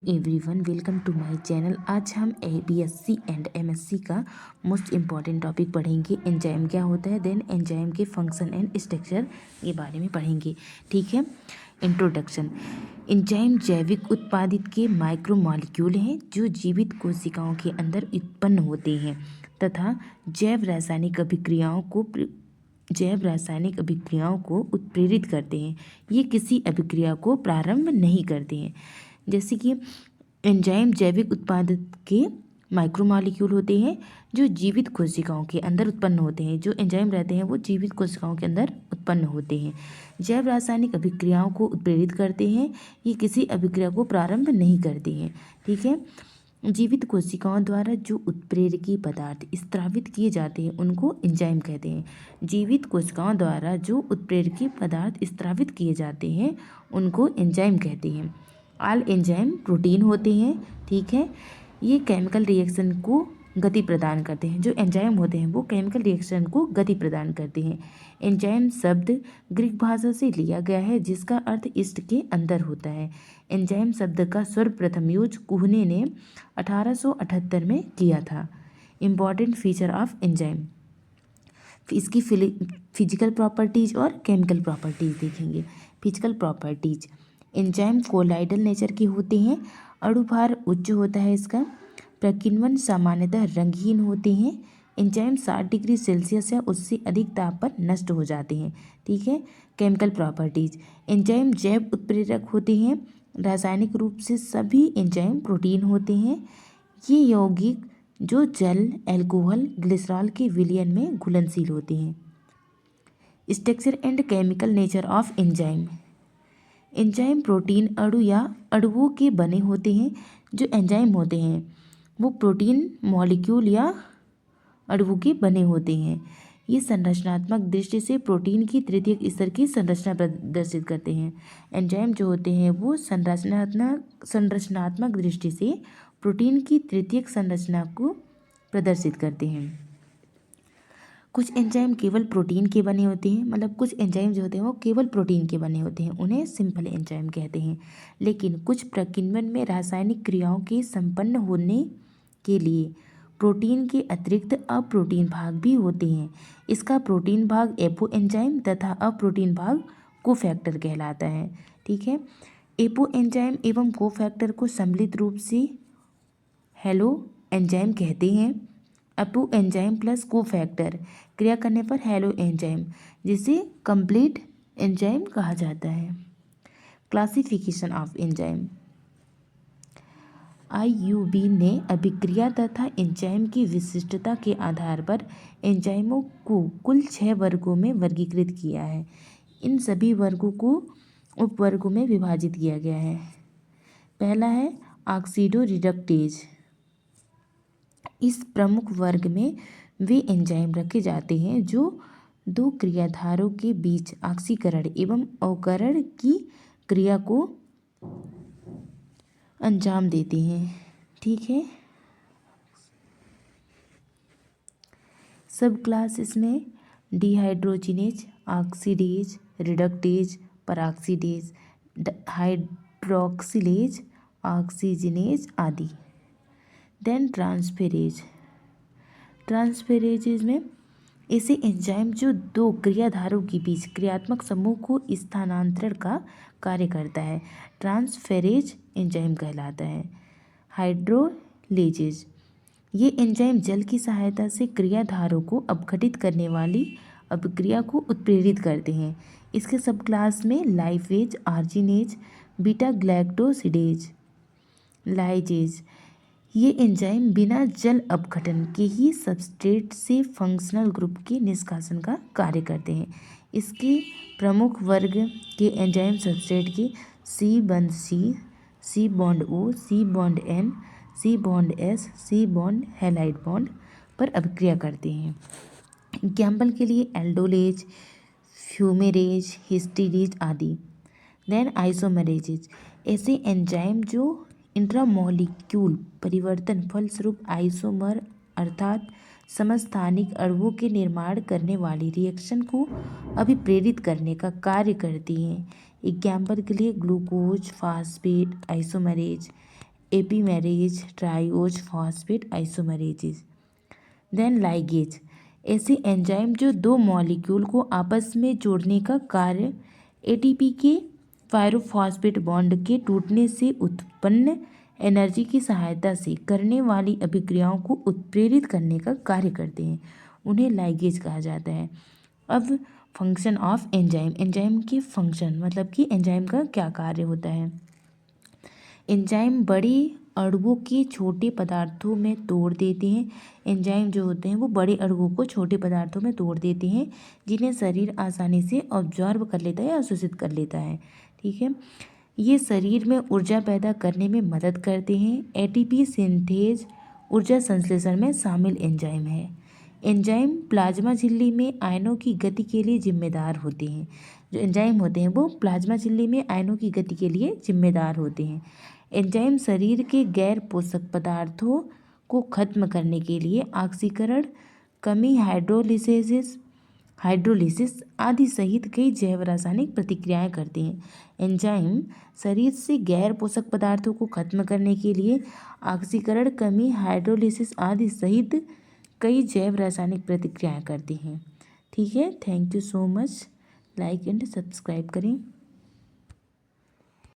Everyone, welcome to my channel. आज हम BSc and MSc का मोस्ट इम्पॉर्टेंट टॉपिक पढ़ेंगे। एंजाइम क्या होता है, देन एंजाइम के फंक्शन एंड स्ट्रक्चर के बारे में पढ़ेंगे। ठीक है। इंट्रोडक्शन। एंजाइम जैविक उत्पादित के माइक्रोमॉलिक्यूल हैं जो जीवित कोशिकाओं के अंदर उत्पन्न होते हैं तथा जैव रासायनिक अभिक्रियाओं को उत्प्रेरित करते हैं। ये किसी अभिक्रिया को प्रारंभ नहीं करते हैं। जैसे कि एंजाइम जैविक उत्पाद के माइक्रोमॉलिक्यूल होते हैं जो जीवित कोशिकाओं के अंदर उत्पन्न होते हैं। जो एंजाइम रहते हैं वो जीवित कोशिकाओं के अंदर उत्पन्न होते हैं। जैव रासायनिक अभिक्रियाओं को उत्प्रेरित करते हैं। ये किसी अभिक्रिया को प्रारंभ नहीं करते हैं। ठीक है। जीवित कोशिकाओं द्वारा जो उत्प्रेरकी पदार्थ स्त्रावित किए जाते हैं उनको एंजाइम कहते हैं। जीवित कोशिकाओं द्वारा जो उत्प्रेरकी पदार्थ स्त्रावित किए जाते हैं उनको एंजाइम कहते हैं। ऑल एंजाइम प्रोटीन होते हैं। ठीक है। ये केमिकल रिएक्शन को गति प्रदान करते हैं। जो एंजाइम होते हैं वो केमिकल रिएक्शन को गति प्रदान करते हैं। एंजाइम शब्द ग्रीक भाषा से लिया गया है जिसका अर्थ ईस्ट के अंदर होता है। एंजाइम शब्द का सर्वप्रथम यूज कुहने ने 1878 में किया था। इम्पॉर्टेंट फीचर ऑफ एंजाइम, इसकी फिजिकल प्रॉपर्टीज और केमिकल प्रॉपर्टीज देखेंगे। Physical properties, enzyme colloidal nature के होते हैं। अणुभार उच्च होता है इसका। प्रकीर्णन सामान्यतः रंगहीन होते हैं। एंजाइम 60 डिग्री सेल्सियस या उससे अधिक ताप पर नष्ट हो जाते हैं। ठीक है। केमिकल प्रॉपर्टीज, एंजाइम जैव उत्प्रेरक होते हैं। रासायनिक रूप से सभी एंजाइम प्रोटीन होते हैं। ये यौगिक जो जल, अल्कोहल, ग्लिसरॉल के विलयन में घुलनशील होते हैं। Structure and chemical nature of enzyme, enzyme protein अणु या अणुओं के बने होते हैं। जो एंजाइम होते हैं वो प्रोटीन मॉलिक्यूल या अणुओं के बने होते हैं। ये संरचनात्मक दृष्टि से प्रोटीन की तृतीयक स्तर की संरचना प्रदर्शित करते हैं। एंजाइम जो होते हैं वो संरचनात्मक दृष्टि से प्रोटीन की तृतीयक संरचना को प्रदर्शित करते हैं। कुछ एंजाइम केवल प्रोटीन के बने होते हैं, मतलब कुछ एंजाइम जो होते हैं वो केवल प्रोटीन के बने होते हैं, उन्हें सिंपल एंजाइम कहते हैं। लेकिन कुछ प्रकीर्णन में रासायनिक क्रियाओं के संपन्न होने के लिए प्रोटीन के अतिरिक्त अप्रोटीन भाग भी होते हैं। इसका प्रोटीन भाग एपो एंजाइम तथा अप्रोटीन भाग कोफैक्टर कहलाता है। ठीक है। एपो एंजाइम एवं कोफैक्टर को सम्मिलित रूप से हेलो एंजाइम कहते हैं। अप्रो एंजाइम प्लस कोफैक्टर क्रिया करने पर हेलो एंजाइम, जिसे कंप्लीट एंजाइम कहा जाता है। क्लासिफिकेशन ऑफ एंजाइम, IUB ने अभिक्रिया तथा एंजाइम की विशिष्टता के आधार पर एंजाइमों को कुल 6 वर्गों में वर्गीकृत किया है। इन सभी वर्गों को उपवर्गों में विभाजित किया गया है। पहला है ऑक्सीडो रिडक्टेज। इस प्रमुख वर्ग में वे एंजाइम रखे जाते हैं जो दो क्रियाधारों के बीच ऑक्सीकरण एवं अवकरण की क्रिया को अंजाम देते हैं। ठीक है। सब क्लास इसमें dehydrogenase, oxidase, reductase, peroxidase, hydroxylase, oxygenase आदि। देन ट्रांसफेरेजेज में ऐसे एंजाइम जो दो क्रियाधारों के बीच क्रियात्मक समूह को स्थानांतरण का कार्य करता है ट्रांसफेरेज एंजाइम कहलाता है। हाइड्रोलेजेज, ये एंजाइम जल की सहायता से क्रियाधारों को अपघटित करने वाली अभिक्रिया को उत्प्रेरित करते हैं। इसके सब क्लास में लाइफेज, आर्जिनेज, बीटा ग्लाइकोसिडेज, लाइजेज, ये एंजाइम बिना जल अपघटन के ही सबस्ट्रेट से फंक्शनल ग्रुप के निष्कासन का कार्य करते हैं। इसके प्रमुख वर्ग के एंजाइम सबस्ट्रेट के C बंध C, C bond O, C bond N, C bond S, C bond halide bond पर अभिक्रिया करते हैं। एग्जाम्पल के लिए एल्डोलेज, फ्यूमेरेज, हिस्टीडेज आदि। देन आइसोमरेजेज, ऐसे एंजाइम जो इंट्रामॉलिक्यूल परिवर्तन फलस्वरूप आइसोमर अर्थात समस्थानिक अणुओं के निर्माण करने वाली रिएक्शन को अभिप्रेरित करने का कार्य करती हैं। एग्जाम्पल के लिए glucose, phosphate, isomerase, epimerase, triose phosphate isomerases. Then ligase, ऐसे एंजाइम जो दो मॉलिक्यूल को आपस में जोड़ने का कार्य एटीपी के पायरोफॉस्फेट बॉन्ड के टूटने से उत्पन्न एनर्जी की सहायता से करने वाली अभिक्रियाओं को उत्प्रेरित करने का कार्य करते हैं, उन्हें लाइगेज कहा जाता है। अब फंक्शन ऑफ एंजाइम, एंजाइम के फंक्शन मतलब कि एंजाइम का क्या कार्य होता है। एंजाइम बड़े अणुओं के छोटे पदार्थों में तोड़ देते हैं। एंजाइम जो होते हैं वो बड़े अणुओं को छोटे पदार्थों में तोड़ देते हैं, जिन्हें शरीर आसानी से ऑब्जॉर्ब कर लेता है या अवशोषित कर लेता है। ठीक है, ये शरीर में ऊर्जा पैदा करने में मदद करते हैं। एटीपी सिंथेज ऊर्जा संश्लेषण में शामिल एंजाइम है। एंजाइम प्लाज्मा झिल्ली में आयनों की गति के लिए जिम्मेदार होते हैं। जो एंजाइम होते हैं वो प्लाज्मा झिल्ली में आयनों की गति के लिए जिम्मेदार होते हैं। एंजाइम शरीर के गैर पोषक पदार्थों को खत्म करने के लिए ऑक्सीकरण, कमी, हाइड्रोलिसिस आदि सहित कई जैव रासायनिक प्रतिक्रियाएं करते हैं। एंजाइम शरीर से गैर पोषक पदार्थों को खत्म करने के लिए ऑक्सीकरण, कमी, हाइड्रोलिसिस आदि सहित कई जैव रासायनिक प्रतिक्रियाएं करते हैं। ठीक है, thank you so much. Like and subscribe करें।